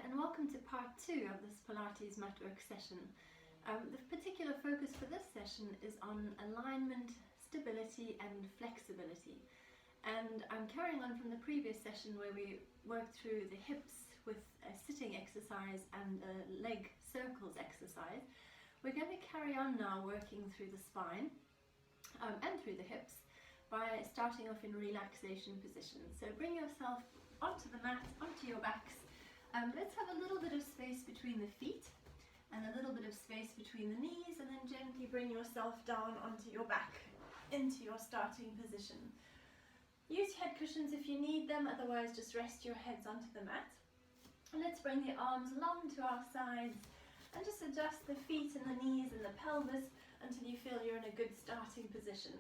and welcome to part 2 of this Pilates Matwork session. The particular focus for this session is on alignment, stability and flexibility. And I'm carrying on from the previous session where we worked through the hips with a sitting exercise and a leg circles exercise. We're going to carry on now working through the spine and through the hips by starting off in relaxation position. So bring yourself onto the mat, onto your backs. Let's have a little bit of space between the feet and a little bit of space between the knees, and then gently bring yourself down onto your back into your starting position. Use head cushions if you need them, otherwise just rest your heads onto the mat. And let's bring the arms along to our sides and just adjust the feet and the knees and the pelvis until you feel you're in a good starting position.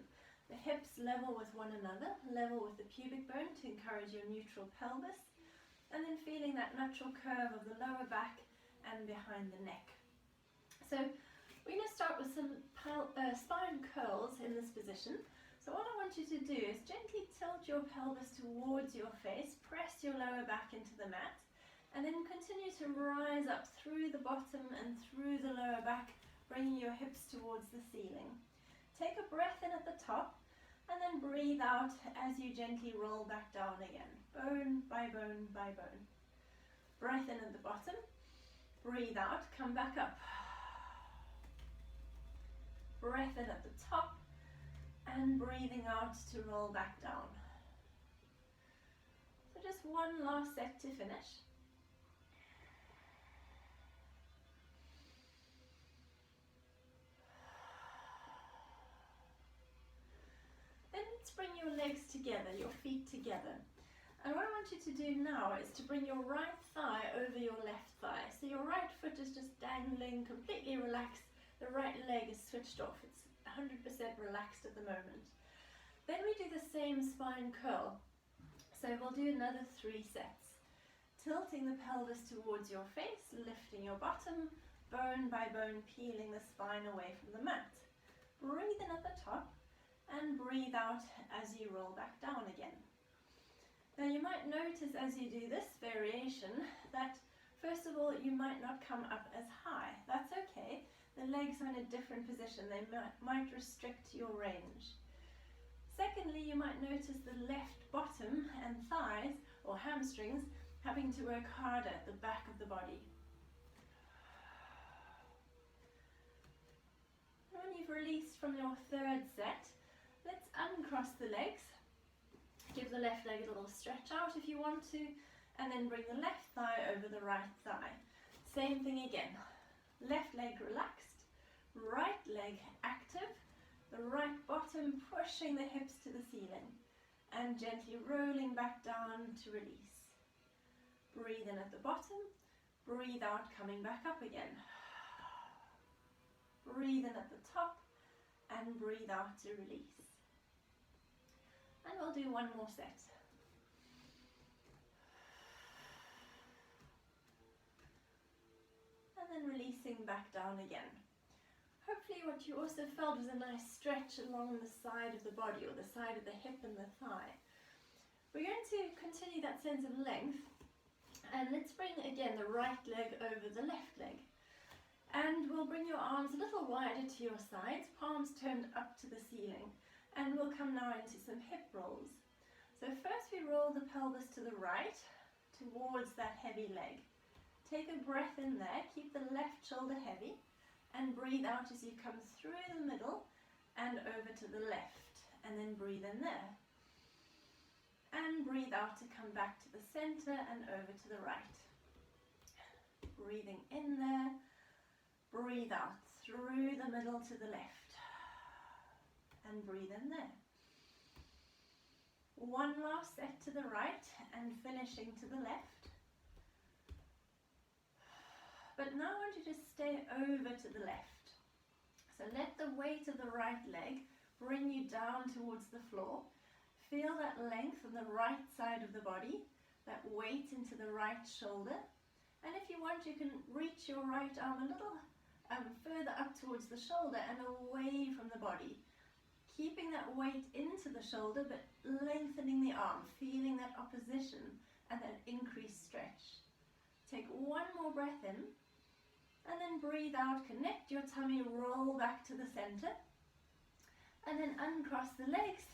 The hips level with one another, level with the pubic bone to encourage your neutral pelvis, and then feeling that natural curve of the lower back and behind the neck. So we're going to start with some spine curls in this position. So what I want you to do is gently tilt your pelvis towards your face, press your lower back into the mat, and then continue to rise up through the bottom and through the lower back, bringing your hips towards the ceiling. Take a breath in at the top, and then breathe out as you gently roll back down again, bone by bone by bone. Breath in at the bottom, breathe out, come back up. Breath in at the top, and breathing out to roll back down. So just one last set to finish. Bring your legs together, your feet together. And what I want you to do now is to bring your right thigh over your left thigh. So your right foot is just dangling, completely relaxed. The right leg is switched off. It's 100% relaxed at the moment. Then we do the same spine curl. So we'll do another 3 sets. Tilting the pelvis towards your face, lifting your bottom, bone by bone, peeling the spine away from the mat. Breathe in at the top, and breathe out as you roll back down again. Now you might notice as you do this variation that first of all you might not come up as high. That's okay. The legs are in a different position. They might restrict your range. Secondly, you might notice the left bottom and thighs or hamstrings having to work harder at the back of the body. When you've released from your 3rd set, let's uncross the legs, give the left leg a little stretch out if you want to, and then bring the left thigh over the right thigh. Same thing again, left leg relaxed, right leg active, the right bottom pushing the hips to the ceiling, and gently rolling back down to release. Breathe in at the bottom, breathe out coming back up again. Breathe in at the top, and breathe out to release. And we'll do one more set. And then releasing back down again. Hopefully what you also felt was a nice stretch along the side of the body, or the side of the hip and the thigh. We're going to continue that sense of length, and let's bring again the right leg over the left leg. And we'll bring your arms a little wider to your sides, palms turned up to the ceiling. And we'll come now into some hip rolls. So first we roll the pelvis to the right, towards that heavy leg. Take a breath in there, keep the left shoulder heavy, and breathe out as you come through the middle and over to the left. And then breathe in there. And breathe out to come back to the center and over to the right. Breathing in there, breathe out through the middle to the left. And breathe in there. One last set to the right and finishing to the left. But now I want you to stay over to the left. So let the weight of the right leg bring you down towards the floor. Feel that length on the right side of the body, that weight into the right shoulder. And if you want, you can reach your right arm a little further up towards the shoulder and away from the body. Keeping that weight into the shoulder, but lengthening the arm, feeling that opposition and that increased stretch. Take one more breath in, and then breathe out, connect your tummy, roll back to the center, and then uncross the legs,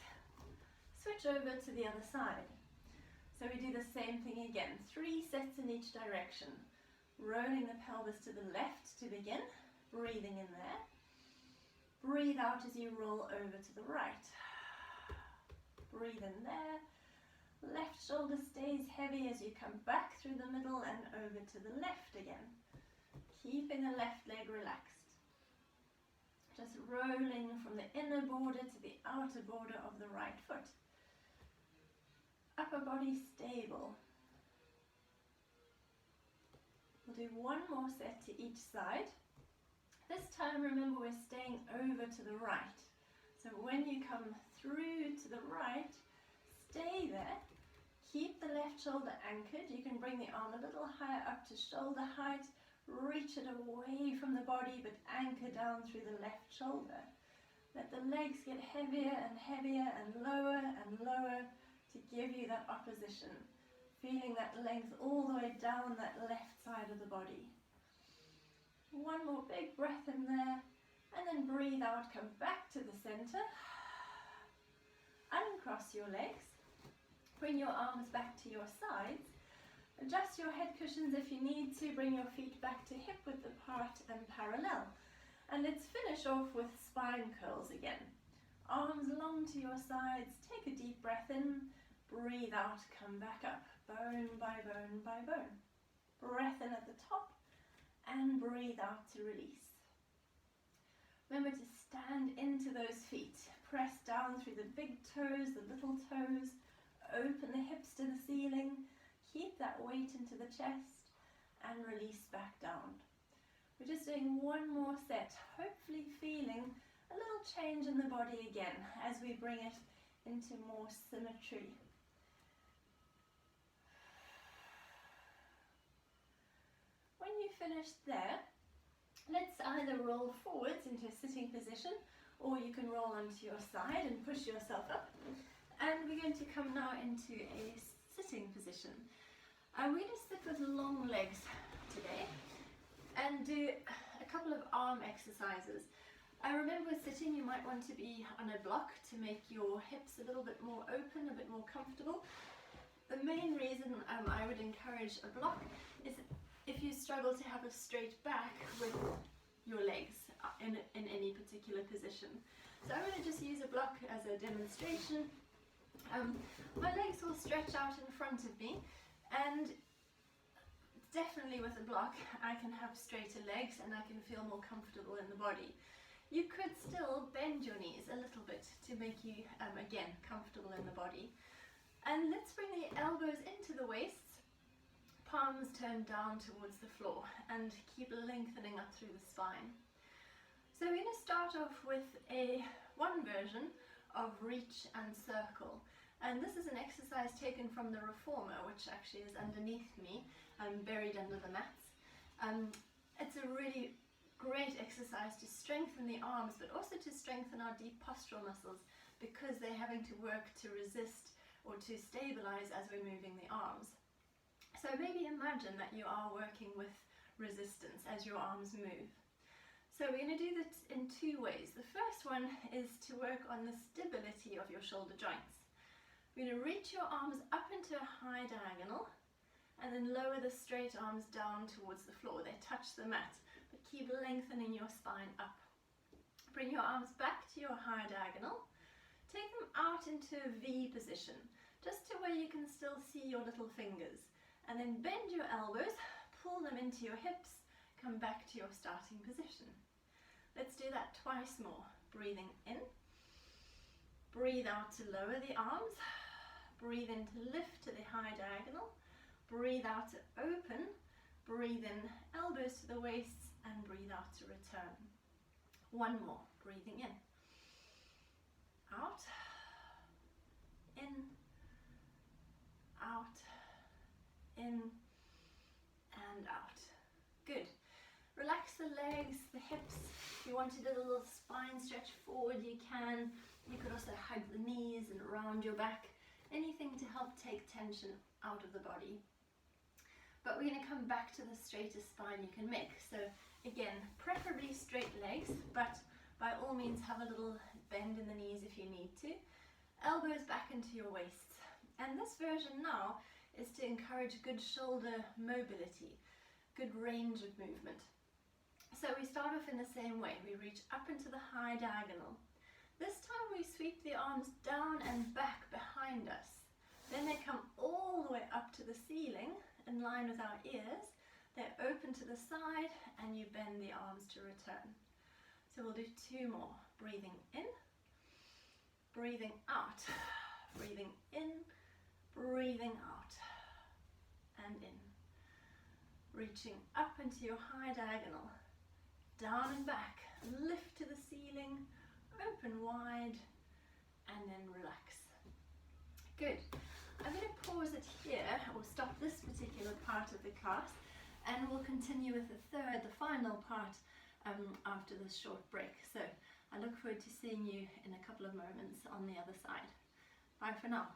switch over to the other side. So we do the same thing again, 3 sets in each direction. Rolling the pelvis to the left to begin, breathing in there. Breathe out as you roll over to the right. Breathe in there. Left shoulder stays heavy as you come back through the middle and over to the left again. Keeping the left leg relaxed. Just rolling from the inner border to the outer border of the right foot. Upper body stable. We'll do one more set to each side. This time, remember, we're staying over to the right. So when you come through to the right, stay there. Keep the left shoulder anchored. You can bring the arm a little higher up to shoulder height. Reach it away from the body, but anchor down through the left shoulder. Let the legs get heavier and heavier and lower to give you that opposition. Feeling that length all the way down that left side of the body. One more big breath in there, and then breathe out, come back to the center. Uncross your legs. Bring your arms back to your sides. Adjust your head cushions if you need to. Bring your feet back to hip width apart and parallel. And let's finish off with spine curls again. Arms long to your sides. Take a deep breath in. Breathe out, come back up. Bone by bone by bone. Breath in at the top and breathe out to release. Remember to stand into those feet. Press down through the big toes, the little toes. Open the hips to the ceiling. Keep that weight into the chest and release back down. We're just doing one more set, hopefully feeling a little change in the body again as we bring it into more symmetry. When you finish there, let's either roll forwards into a sitting position, or you can roll onto your side and push yourself up. And we're going to come now into a sitting position. We're going to sit with long legs today and do a couple of arm exercises. Remember, sitting, you might want to be on a block to make your hips a little bit more open, a bit more comfortable. The main reason I would encourage a block is if you struggle to have a straight back with your legs in any particular position. So I'm going to just use a block as a demonstration. My legs will stretch out in front of me, and definitely with a block I can have straighter legs and I can feel more comfortable in the body. You could still bend your knees a little bit to make you, again, comfortable in the body. And let's bring the elbows into the waists. Palms turn down towards the floor and keep lengthening up through the spine. So we're going to start off with one version of reach and circle. And this is an exercise taken from the Reformer, which actually is underneath me, buried under the mats. It's a really great exercise to strengthen the arms, but also to strengthen our deep postural muscles, because they're having to work to resist or to stabilize as we're moving the arms. So maybe imagine that you are working with resistance as your arms move. So we're going to do this in two ways. The first one is to work on the stability of your shoulder joints. We're going to reach your arms up into a high diagonal and then lower the straight arms down towards the floor. They touch the mat, but keep lengthening your spine up. Bring your arms back to your high diagonal. Take them out into a V position, just to where you can still see your little fingers. And then bend your elbows, pull them into your hips, come back to your starting position. Let's do that twice more. Breathing in, breathe out to lower the arms, breathe in to lift to the high diagonal, breathe out to open, breathe in, elbows to the waists, and breathe out to return. One more, breathing in, out, in, out, in and out. Good. Relax the legs, the hips. If you want to do a little spine stretch forward, you can. You could also hug the knees and round your back. Anything to help take tension out of the body. but we're going to come back to the straightest spine you can make. So again, preferably straight legs, but by all means have a little bend in the knees if you need to. Elbows back into your waists. And this version now is to encourage good shoulder mobility, good range of movement. So we start off in the same way. We reach up into the high diagonal. This time we sweep the arms down and back behind us. Then they come all the way up to the ceiling in line with our ears. They're open to the side and you bend the arms to return. So we'll do 2 more. Breathing in, breathing out, breathing in, breathing out, and in. Reaching up into your high diagonal, down and back, lift to the ceiling, open wide, and then relax. Good. I'm going to pause it here. We'll stop this particular part of the class, and we'll continue with the final part after this short break. So I look forward to seeing you in a couple of moments on the other side. Bye for now.